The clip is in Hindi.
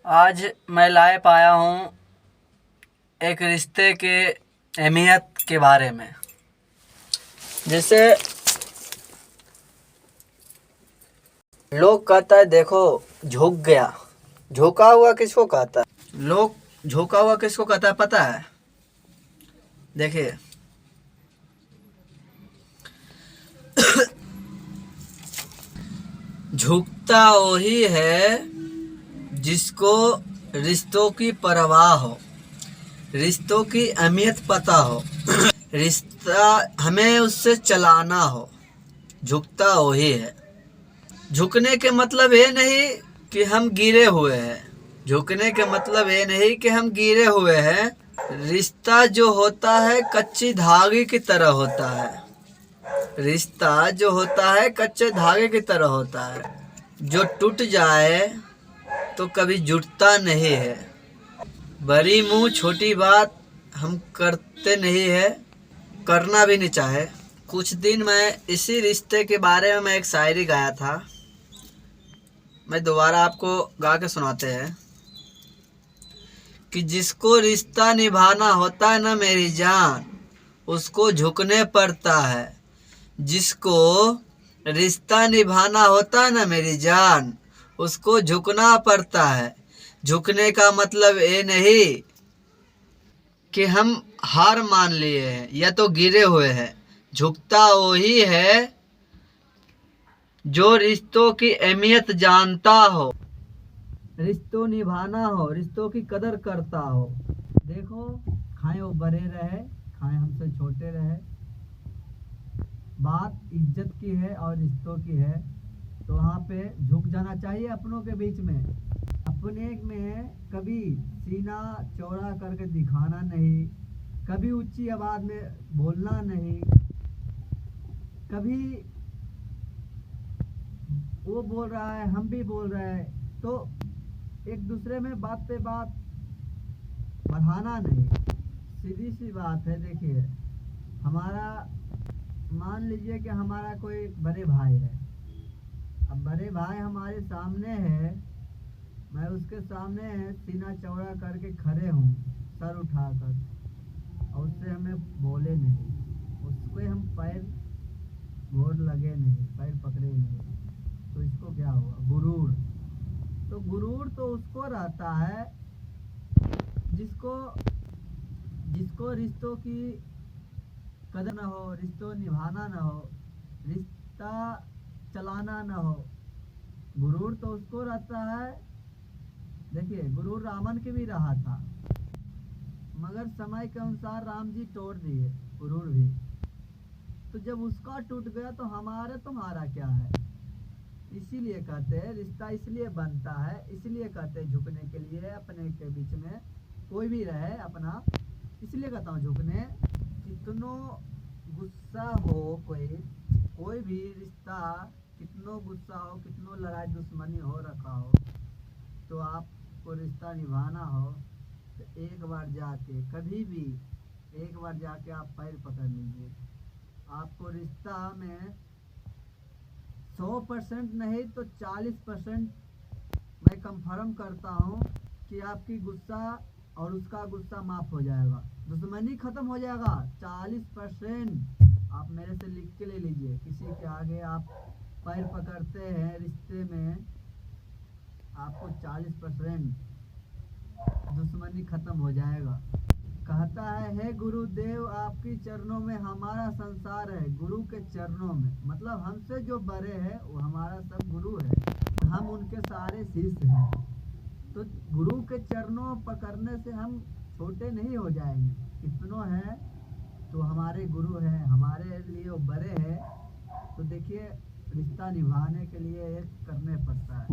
आज मैं लाए पाया हूँ एक रिश्ते के अहमियत के बारे में। जैसे लोग कहता है देखो झुक गया, झुका हुआ किसको कहता है? लोग झुका हुआ किसको कहता है पता है? देखिए झुकता वही है जिसको रिश्तों की परवाह हो, रिश्तों की अहमियत पता हो, रिश्ता हमें उससे चलाना हो। झुकता वही है। झुकने के मतलब ये नहीं कि हम गिरे हुए हैं, झुकने के मतलब ये नहीं कि हम गिरे हुए हैं। रिश्ता जो होता है कच्ची धागे की तरह होता है। रिश्ता जो होता है कच्चे धागे की तरह होता है, जो टूट जाए तो कभी जुटता नहीं है। बड़ी मुंह छोटी बात हम करते नहीं है, करना भी नहीं चाहे। कुछ दिन मैं इसी रिश्ते के बारे में मैं एक शायरी गाया था, मैं दोबारा आपको गा के सुनाते हैं कि जिसको रिश्ता निभाना होता है ना मेरी जान, उसको झुकने पड़ता है। जिसको रिश्ता निभाना होता है ना मेरी जान, उसको झुकना पड़ता है। झुकने का मतलब ये नहीं कि हम हार मान लिए हैं या तो गिरे हुए हैं। झुकता वही है जो रिश्तों की अहमियत जानता हो, रिश्तों निभाना हो, रिश्तों की कदर करता हो। देखो खाए वो बड़े रहे, खाए हमसे छोटे रहे, बात इज्जत की है और रिश्तों की है, तो वहाँ पे झुक जाना चाहिए अपनों के बीच में। अपने में कभी सीना चौड़ा करके दिखाना नहीं, कभी ऊंची आवाज में बोलना नहीं, कभी वो बोल रहा है हम भी बोल रहे हैं तो एक दूसरे में बात पे बात बढ़ाना नहीं। सीधी सी बात है। देखिए हमारा मान लीजिए कि हमारा कोई बड़े भाई है, अब बड़े भाई हमारे सामने है, मैं उसके सामने सीना चौड़ा करके खड़े हूँ सर उठाकर, और उससे हमें बोले नहीं, उसको हम पैर घोड़ लगे नहीं, पैर पकड़े नहीं, तो इसको क्या हुआ? गुरूर। तो गुरूर तो उसको रहता है जिसको जिसको रिश्तों की कदर न हो, रिश्तों निभाना न हो, रिश्ता चलाना न हो। गुरूर तो उसको रहता है। देखिए गुरूर रावण के भी रहा था, मगर समय के अनुसार राम जी तोड़ दिए गुरूर भी। तो जब उसका टूट गया तो हमारा तुम्हारा क्या है? इसीलिए कहते हैं रिश्ता इसलिए बनता है, इसलिए कहते हैं झुकने के लिए। अपने के बीच में कोई भी रहे अपना, इसलिए कहता हूँ झुकने। कितनो गुस्सा हो, कोई भी रिश्ता कितनो गुस्सा हो, कितनो लड़ाई दुश्मनी हो रखा हो, तो आपको रिश्ता निभाना हो तो एक बार जाके, कभी भी एक बार जाके आप पैर पकड़ लीजिए। आपको रिश्ता में 100% नहीं तो 40% मैं कंफर्म करता हूँ कि आपकी गुस्सा और उसका गुस्सा माफ हो जाएगा, दुश्मनी खत्म हो जाएगा। 40% आप मेरे से लिख के ले लीजिए। किसी के आगे आप पैर पकड़ते हैं रिश्ते में, आपको 40% दुश्मनी खत्म हो जाएगा। कहता है गुरुदेव आपकी चरणों में हमारा संसार है। गुरु के चरणों में मतलब हमसे जो बड़े हैं वो हमारा सब गुरु है, हम उनके सारे शिष्य हैं। तो गुरु के चरणों पकड़ने से हम छोटे नहीं हो जाएंगे। कितनों हैं तो हमारे गुरु हैं, हमारे लिए वो बड़े हैं। तो देखिए रिश्ता निभाने के लिए एक करने पड़ता है।